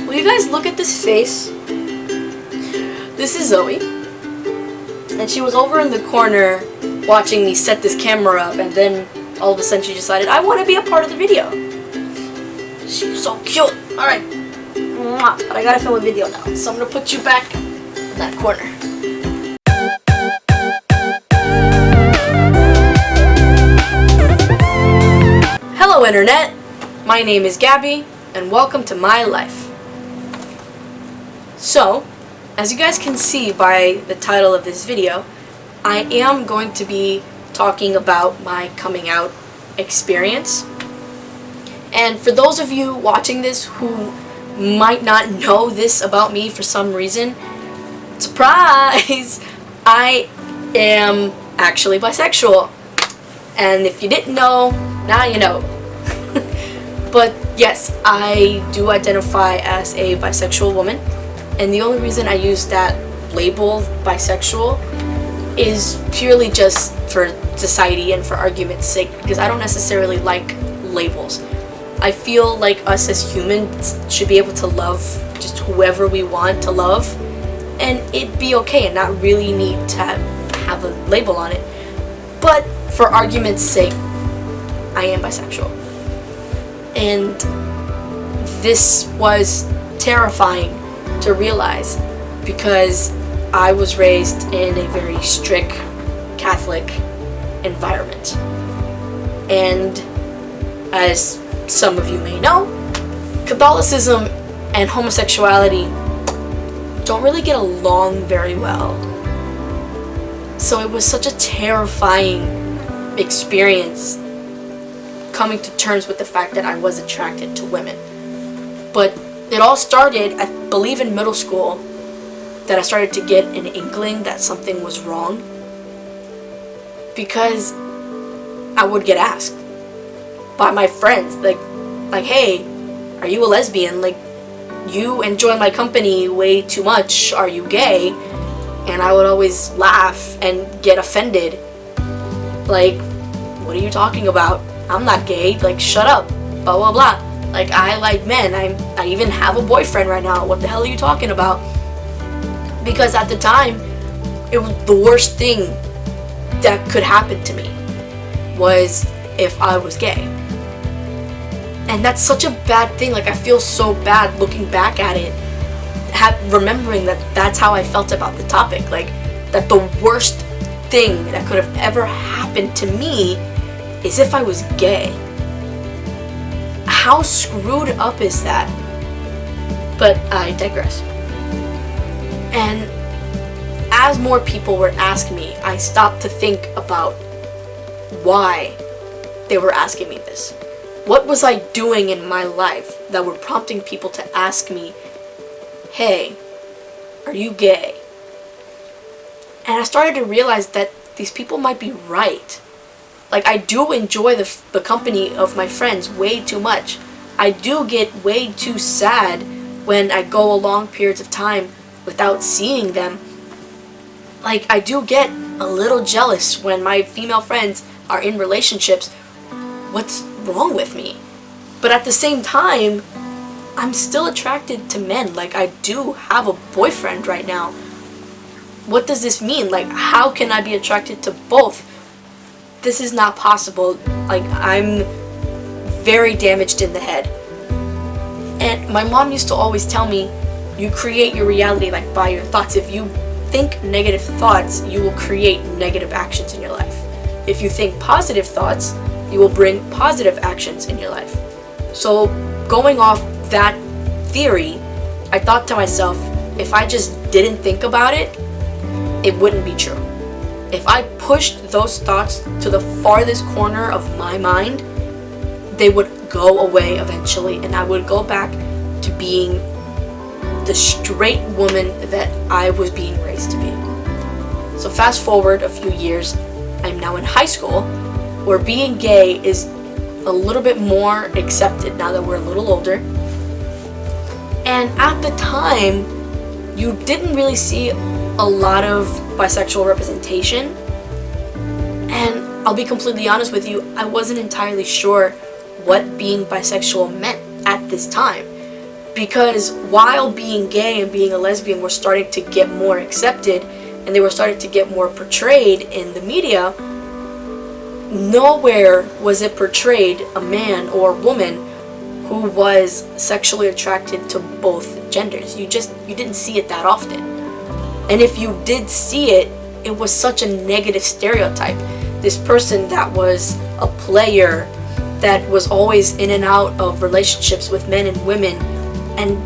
Will you guys look at this face? This is Zoe. And she was over in the corner watching me set this camera up, and then all of a sudden she decided, I want to be a part of the video. She's so cute. Alright. But I gotta film a video now, so I'm gonna put you back in that corner. Hello Internet! My name is Gabby, and welcome to my life. So, as you guys can see by the title of this video, I am going to be talking about my coming out experience. And for those of you watching this who might not know this about me for some reason, surprise! I am actually bisexual. And if you didn't know, now you know. But yes, I do identify as a bisexual woman, and the only reason I use that label, bisexual, is purely just for society and for argument's sake, because I don't necessarily like labels. I feel like us as humans should be able to love just whoever we want to love, and it'd be okay and not really need to have a label on it. But for argument's sake, I am bisexual. And this was terrifying to realize because I was raised in a very strict Catholic environment. And as some of you may know, Catholicism and homosexuality don't really get along very well. So it was such a terrifying experience coming to terms with the fact that I was attracted to women. But it all started, I believe, in middle school, that I started to get an inkling that something was wrong, because I would get asked by my friends, like, hey, are you a lesbian? Like, you enjoy my company way too much. Are you gay? And I would always laugh and get offended. Like, what are you talking about? I'm not gay. Like, shut up. Blah, blah, blah. Like, I like men. I even have a boyfriend right now. What the hell are you talking about? Because at the time, it was the worst thing that could happen to me was if I was gay. And that's such a bad thing. Like, I feel so bad looking back at it, remembering that that's how I felt about the topic. Like, that the worst thing that could have ever happened to me is if I was gay. How screwed up is that? But I digress. And as more people were asking me, I stopped to think about why they were asking me this. What was I doing in my life that were prompting people to ask me, hey, are you gay? And I started to realize that these people might be right. Like, I do enjoy the company of my friends way too much. I do get way too sad when I go long periods of time without seeing them. Like, I do get a little jealous when my female friends are in relationships. What's wrong with me? But at the same time, I'm still attracted to men. Like, I do have a boyfriend right now. What does this mean? Like, how can I be attracted to both? This is not possible. Like, I'm very damaged in the head. And my mom used to always tell me, you create your reality, like, by your thoughts. If you think negative thoughts, you will create negative actions in your life. If you think positive thoughts, you will bring positive actions in your life. So, going off that theory, I thought to myself, if I just didn't think about it, it wouldn't be true. If I pushed those thoughts to the farthest corner of my mind, they would go away eventually, and I would go back to being the straight woman that I was being raised to be. So fast forward a few years, I'm now in high school, where being gay is a little bit more accepted now that we're a little older. And at the time, you didn't really see a lot of bisexual representation. And I'll be completely honest with you, I wasn't entirely sure what being bisexual meant at this time. Because while being gay and being a lesbian were starting to get more accepted and they were starting to get more portrayed in the media, nowhere was it portrayed a man or woman who was sexually attracted to both genders. You didn't see it that often. And if you did see it, it was such a negative stereotype. This person that was a player, that was always in and out of relationships with men and women, and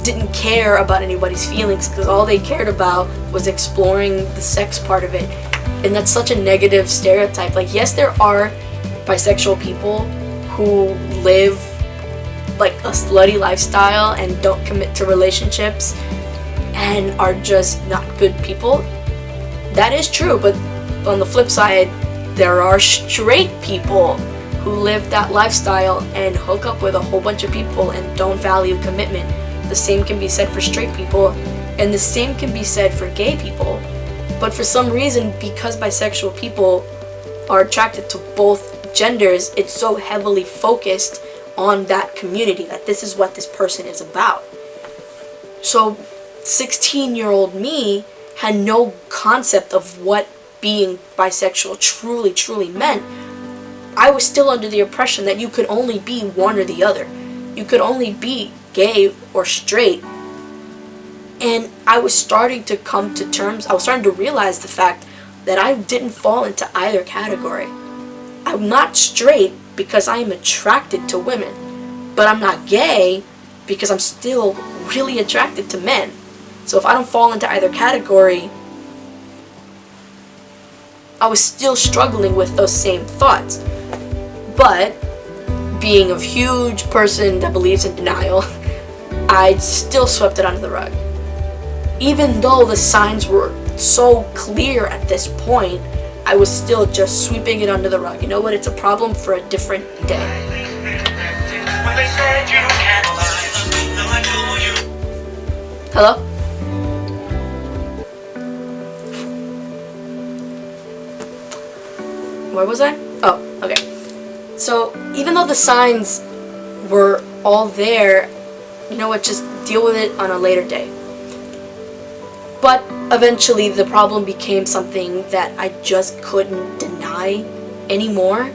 didn't care about anybody's feelings because all they cared about was exploring the sex part of it. And that's such a negative stereotype. Like, yes, there are bisexual people who live like a slutty lifestyle and don't commit to relationships and are just not good people. That is true, but on the flip side, there are straight people who live that lifestyle and hook up with a whole bunch of people and don't value commitment. The same can be said for straight people, and the same can be said for gay people. But for some reason, because bisexual people are attracted to both genders, it's so heavily focused on that community, that this is what this person is about. So 16-year-old me had no concept of what being bisexual truly meant. I was still under the impression that you could only be one or the other. You could only be gay or straight. And I was starting to come to terms, I was starting to realize the fact that I didn't fall into either category. I'm not straight because I am attracted to women, but I'm not gay because I'm still really attracted to men. So if I don't fall into either category, I was still struggling with those same thoughts. But being a huge person that believes in denial, I still swept it under the rug. Even though the signs were so clear at this point, I was still just sweeping it under the rug. You know what? It's a problem for a different day. Hello? Where was I? Oh, okay. So, even though the signs were all there, you know what, just deal with it on a later day. But eventually the problem became something that I just couldn't deny anymore.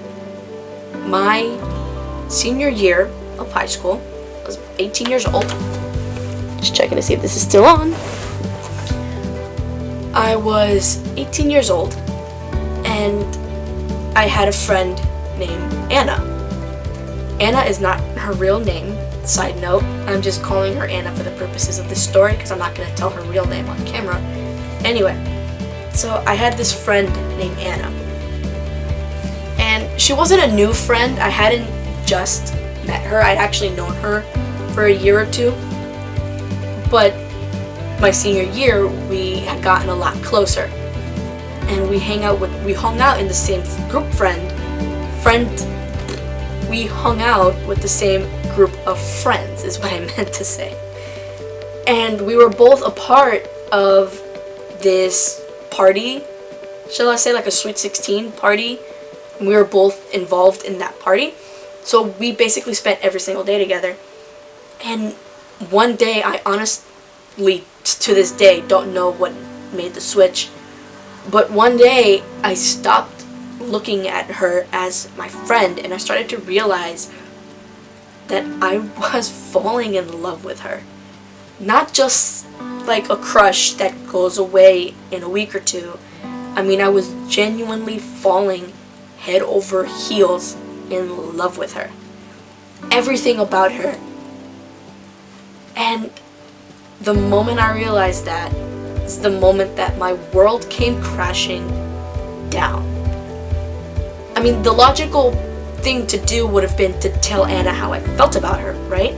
My senior year of high school, I was 18 years old. Just checking to see if this is still on. I was 18 years old, and I had a friend named Anna. Anna is not her real name. Side note, I'm just calling her Anna for the purposes of this story because I'm not going to tell her real name on camera. Anyway, so I had this friend named Anna. And she wasn't a new friend. I hadn't just met her. I'd actually known her for a year or two. But my senior year, we had gotten a lot closer. And we hung out in the same we hung out with the same group of friends, is what I meant to say. And we were both a part of this party, shall I say, like a Sweet 16 party. And we were both involved in that party. So we basically spent every single day together. And one day, I honestly, to this day, don't know what made the switch. But one day, I stopped looking at her as my friend, and I started to realize that I was falling in love with her. Not just like a crush that goes away in a week or two. I mean, I was genuinely falling head over heels in love with her. Everything about her. And the moment I realized that is the moment that my world came crashing down. I mean, the logical thing to do would have been to tell Anna how I felt about her, right?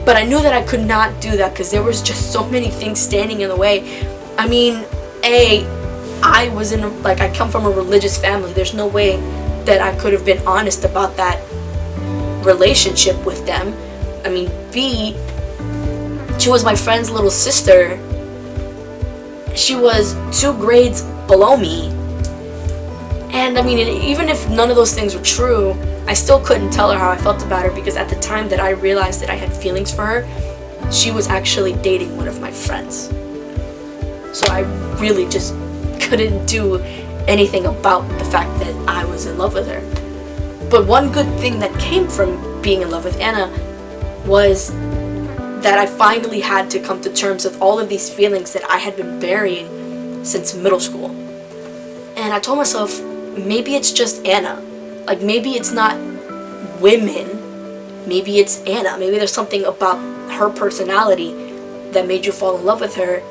But I knew that I could not do that because there was just so many things standing in the way. I mean, I come from a religious family. There's no way that I could have been honest about that relationship with them. I mean, B, she was my friend's little sister. She was 2 grades below me. And I mean, even if none of those things were true, I still couldn't tell her how I felt about her because at the time that I realized that I had feelings for her, she was actually dating one of my friends. So I really just couldn't do anything about the fact that I was in love with her. But one good thing that came from being in love with Anna was that I finally had to come to terms with all of these feelings that I had been burying since middle school. And I told myself, maybe it's just Anna. Like, maybe it's not women, maybe it's Anna. Maybe there's something about her personality that made you fall in love with her,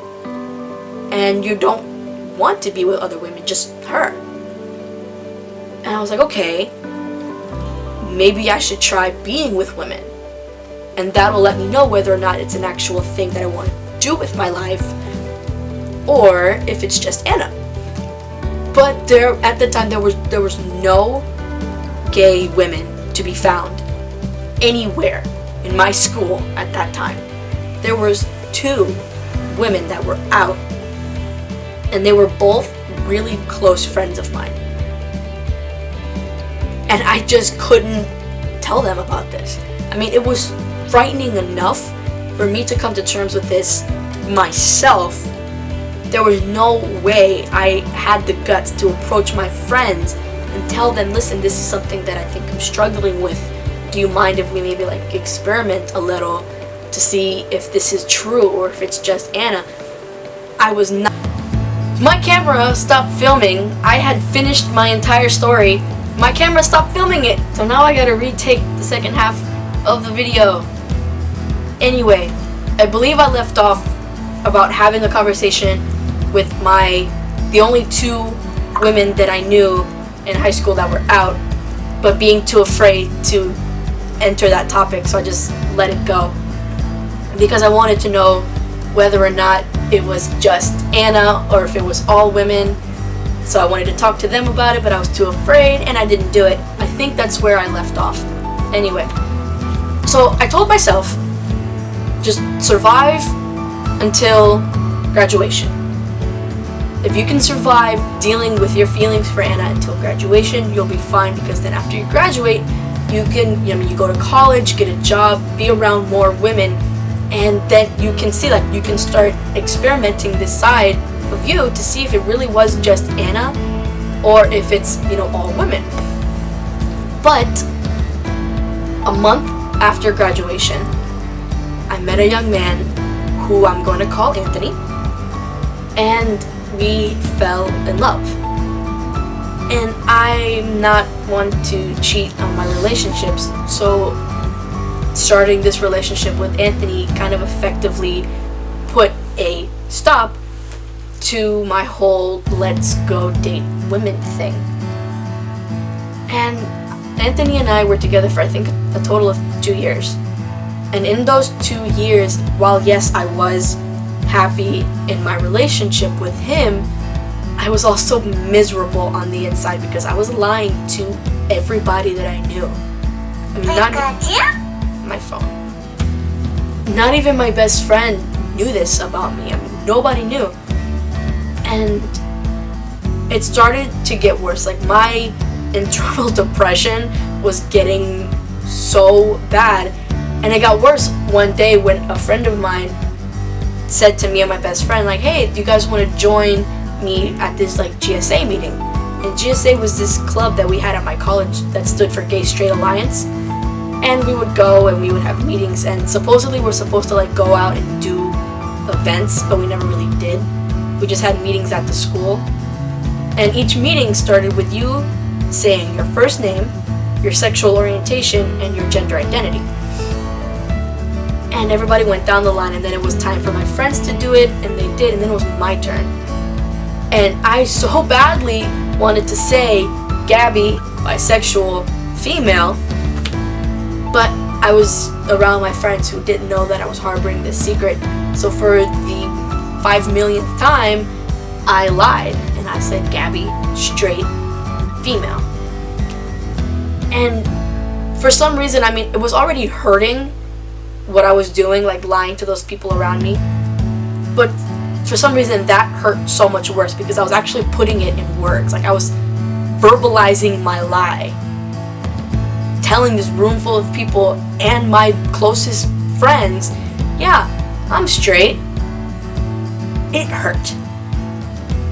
and you don't want to be with other women, just her. And I was like, okay, maybe I should try being with women, and that'll let me know whether or not it's an actual thing that I want to do with my life, or if it's just Anna. But at the time, there was no gay women to be found anywhere in my school at that time. There was 2 women that were out, and they were both really close friends of mine. And I just couldn't tell them about this. I mean, it was frightening enough for me to come to terms with this myself. There was no way I had the guts to approach my friends and tell them, listen, this is something that I think I'm struggling with. Do you mind if we maybe like experiment a little to see if this is true or if it's just Anna? I was not. My camera stopped filming. I had finished my entire story. My camera stopped filming it. So now I gotta retake the second half of the video. Anyway, I believe I left off about having a conversation with the only 2 women that I knew in high school that were out, but being too afraid to enter that topic, so I just let it go because I wanted to know whether or not it was just Anna or if it was all women. So I wanted to talk to them about it, but I was too afraid and I didn't do it. I think that's where I left off. Anyway, so I told myself, just survive until graduation. If you can survive dealing with your feelings for Anna until graduation, you'll be fine, because then after you graduate, you can, you go to college, get a job, be around more women, and then you can see, like, you can start experimenting this side of you to see if it really was just Anna or if it's, all women. But a month after graduation, I met a young man who I'm going to call Anthony, and we fell in love. And I'm not one to cheat on my relationships, so starting this relationship with Anthony kind of effectively put a stop to my whole let's go date women thing. And Anthony and I were together for I think a total of 2 years. And in those 2 years, while yes, I was happy in my relationship with him, I was also miserable on the inside because I was lying to everybody that I knew. I mean, my phone. Not even my best friend knew this about me. I mean, nobody knew. And it started to get worse. Like, my internal depression was getting so bad. And it got worse one day when a friend of mine said to me and my best friend, like, hey, do you guys want to join me at this like GSA meeting? And GSA was this club that we had at my college that stood for Gay Straight Alliance. And we would go and we would have meetings, and supposedly we're supposed to like go out and do events, but we never really did. We just had meetings at the school. And each meeting started with you saying your first name, your sexual orientation, and your gender identity. And everybody went down the line, and then it was time for my friends to do it, and they did, and then it was my turn. And I so badly wanted to say Gabby, bisexual, female, but I was around my friends who didn't know that I was harboring this secret. So for the 5 millionth time, I lied, and I said Gabby, straight, female. And for some reason, I mean, it was already hurting what I was doing, like lying to those people around me, but for some reason that hurt so much worse because I was actually putting it in words. Like, I was verbalizing my lie. telling this room full of people and my closest friends, yeah, I'm straight, it hurt.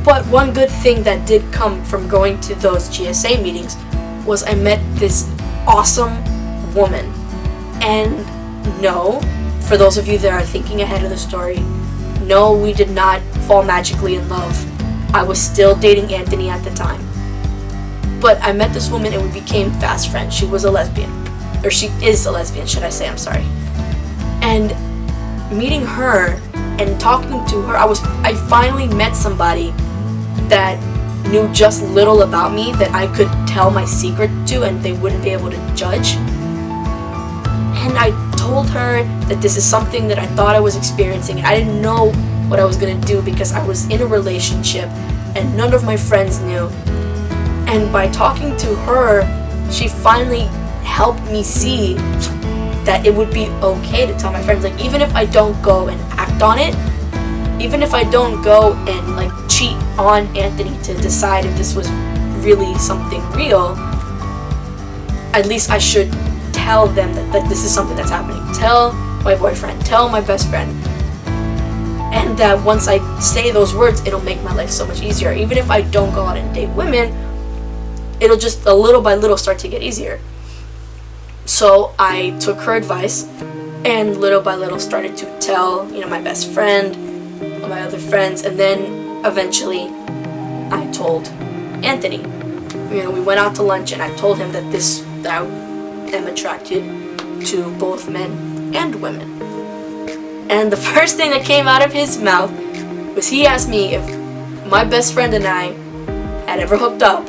But one good thing that did come from going to those GSA meetings was I met this awesome woman. And no, for those of you that are thinking ahead of the story, no, we did not fall magically in love. I was still dating Anthony at the time. But I met this woman and we became fast friends. She was a lesbian. Or she is a lesbian, should I say, I'm sorry. And meeting her and talking to her, I finally met somebody that knew just little about me that I could tell my secret to and they wouldn't be able to judge. And I told her that this is something that I thought I was experiencing. I didn't know what I was going to do because I was in a relationship and none of my friends knew. And by talking to her, she finally helped me see that it would be okay to tell my friends. Like, even if I don't go and act on it, even if I don't go and like cheat on Anthony to decide if this was really something real, at least I should tell them that this is something that's happening. Tell my boyfriend, tell my best friend. And that once I say those words, it'll make my life so much easier. Even if I don't go out and date women, it'll just a little by little start to get easier. So I took her advice and little by little started to tell, my best friend, my other friends, and then eventually I told Anthony. We went out to lunch and I told him that I am attracted to both men and women. And the first thing that came out of his mouth was he asked me if my best friend and I had ever hooked up,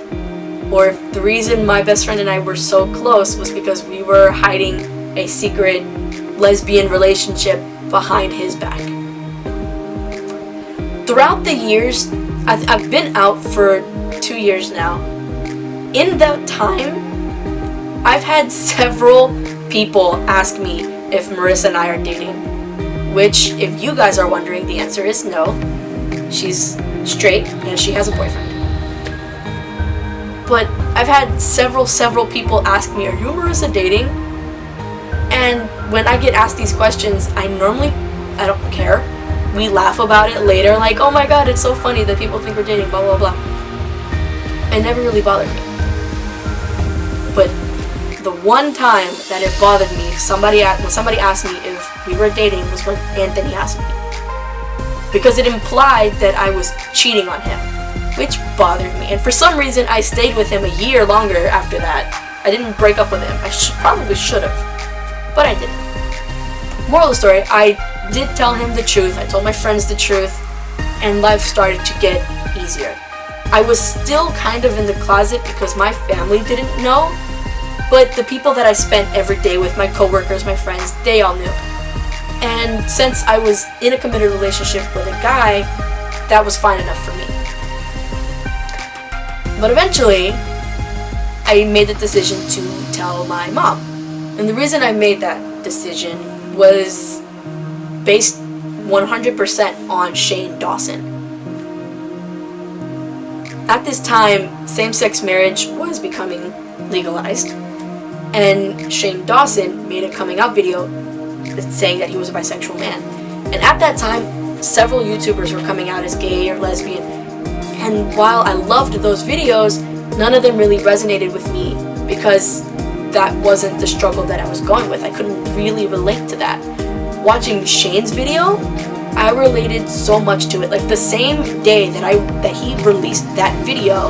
or if the reason my best friend and I were so close was because we were hiding a secret lesbian relationship behind his back. Throughout the years, I've been out for 2 years now. In that time, I've had several people ask me if Marissa and I are dating, which, if you guys are wondering, the answer is no. She's straight and she has a boyfriend. But I've had several people ask me, are you and Marissa dating? And when I get asked these questions, I don't care. We laugh about it later, like, oh my god, it's so funny that people think we're dating, blah, blah, blah. It never really bothered me. But the one time that it bothered me, when somebody asked me if we were dating, was when Anthony asked me. Because it implied that I was cheating on him, which bothered me. And for some reason, I stayed with him a year longer after that. I didn't break up with him. I probably should have, but I didn't. Moral of the story, I did tell him the truth. I told my friends the truth, and life started to get easier. I was still kind of in the closet because my family didn't know, but the people that I spent every day with, my coworkers, my friends, they all knew. And since I was in a committed relationship with a guy, that was fine enough for me. But eventually, I made the decision to tell my mom. And the reason I made that decision was based 100% on Shane Dawson. At this time, same-sex marriage was becoming legalized, and Shane Dawson made a coming out video saying that he was a bisexual man. And at that time, several YouTubers were coming out as gay or lesbian, and while I loved those videos, none of them really resonated with me because that wasn't the struggle that I was going with. I couldn't really relate to that. Watching Shane's video, I related so much to it. Like, the same day that he released that video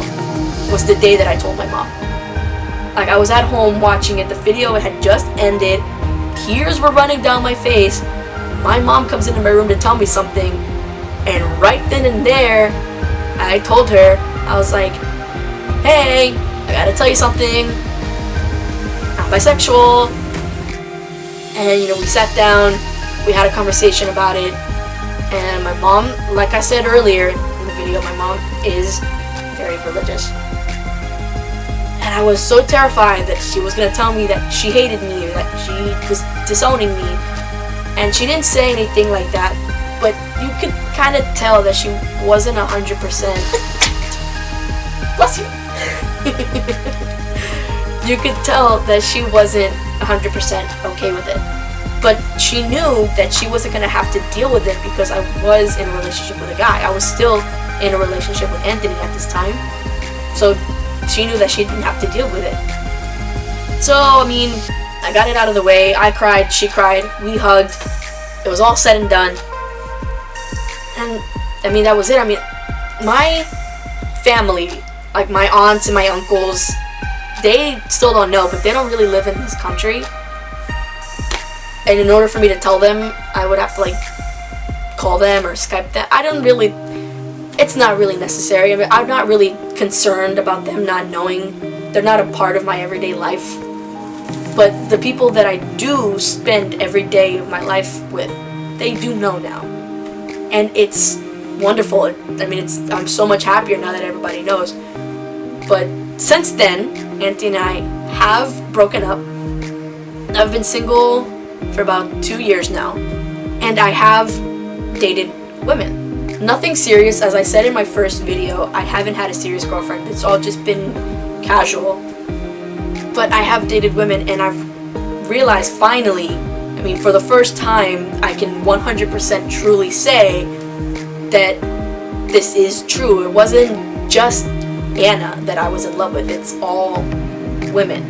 was the day that I told my mom. Like, I was at home watching it, the video had just ended, tears were running down my face, my mom comes into my room to tell me something, and right then and there, I told her, I was like, hey, I gotta tell you something, I'm bisexual. And we sat down, we had a conversation about it, and my mom, like I said earlier in the video, my mom is very religious. And I was so terrified that she was going to tell me that she hated me or that she was disowning me. And she didn't say anything like that, but you could kind of tell that she wasn't 100%. Bless you. you could tell that she wasn't 100% okay with it. But she knew that she wasn't going to have to deal with it because I was in a relationship with a guy. I was still in a relationship with Anthony at this time. So she knew that she didn't have to deal with it. So, I mean, I got it out of the way. I cried, she cried, we hugged. It was all said and done. And, I mean, that was it. I mean, my family, like my aunts and my uncles, they still don't know, but they don't really live in this country. And in order for me to tell them, I would have to like call them or Skype them. It's not really necessary. I mean, I'm not really concerned about them not knowing. They're not a part of my everyday life. But the people that I do spend every day of my life with, they do know now. And it's wonderful. I mean, I'm so much happier now that everybody knows. But since then, Anthony and I have broken up. I've been single for about 2 years now, and I have dated women. Nothing serious. As I said in my first video, I haven't had a serious girlfriend. It's all just been casual. But I have dated women, and I've realized finally, I mean, for the first time, I can 100% truly say that this is true. It wasn't just Anna that I was in love with. It's all women.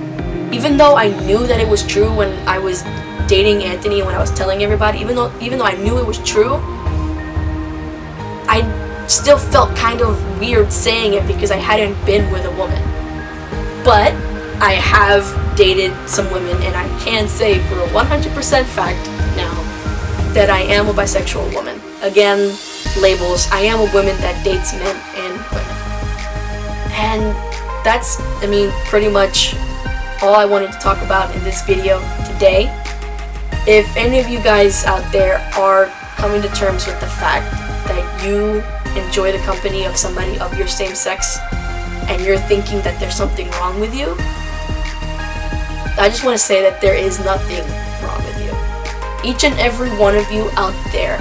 Even though I knew that it was true when I was dating Anthony and when I was telling everybody, even though I knew it was true, I still felt kind of weird saying it because I hadn't been with a woman. But I have dated some women, and I can say for a 100% fact now that I am a bisexual woman. Again, labels. I am a woman that dates men and women. And that's, I mean, pretty much all I wanted to talk about in this video today. If any of you guys out there are coming to terms with the fact that you enjoy the company of somebody of your same sex and you're thinking that there's something wrong with you, I just want to say that there is nothing wrong with you. Each and every one of you out there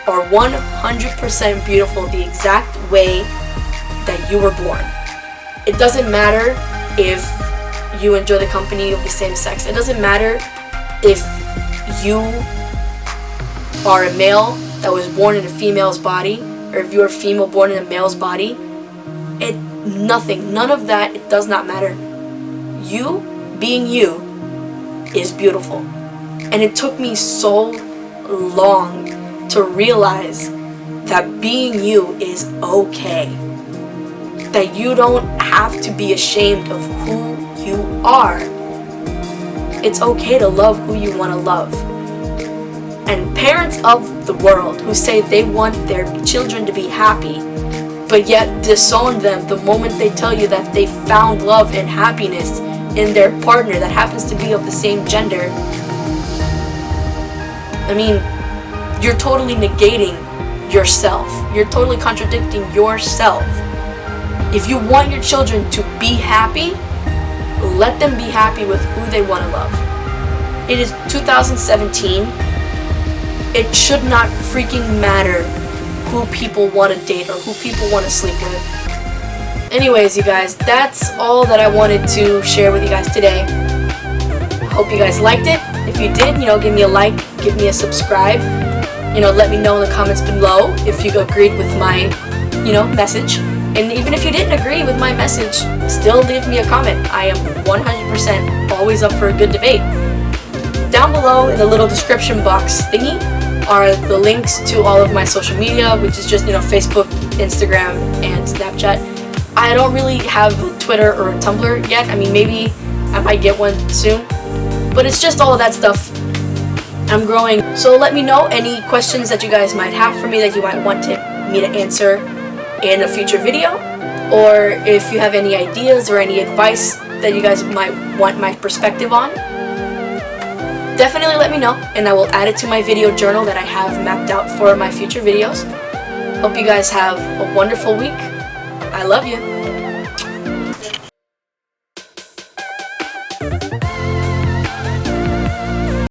are 100% beautiful the exact way that you were born. It doesn't matter if you enjoy the company of the same sex. It doesn't matter if you are a male that was born in a female's body, or if you're a female born in a male's body. None of that, it does not matter. You, being you, is beautiful. And it took me so long to realize that being you is okay. That you don't have to be ashamed of who you are. It's okay to love who you want to love. And parents of the world who say they want their children to be happy, but yet disown them the moment they tell you that they found love and happiness in their partner that happens to be of the same gender. I mean, you're totally negating yourself. You're totally contradicting yourself. If you want your children to be happy, let them be happy with who they want to love. It is 2017. It should not freaking matter who people want to date or who people want to sleep with. Anyways, you guys, that's all that I wanted to share with you guys today. Hope you guys liked it. If you did, give me a like, give me a subscribe. Let me know in the comments below if you agreed with my, message. And even if you didn't agree with my message, still leave me a comment. I am 100% always up for a good debate. Down below in the little description box thingy are the links to all of my social media, which is just, Facebook, Instagram, and Snapchat. I don't really have Twitter or Tumblr yet. I mean, maybe I might get one soon. But it's just all of that stuff. I'm growing. So let me know any questions that you guys might have for me that you might want me to answer in a future video. Or if you have any ideas or any advice that you guys might want my perspective on, definitely let me know, and I will add it to my video journal that I have mapped out for my future videos. Hope you guys have a wonderful week. I love you.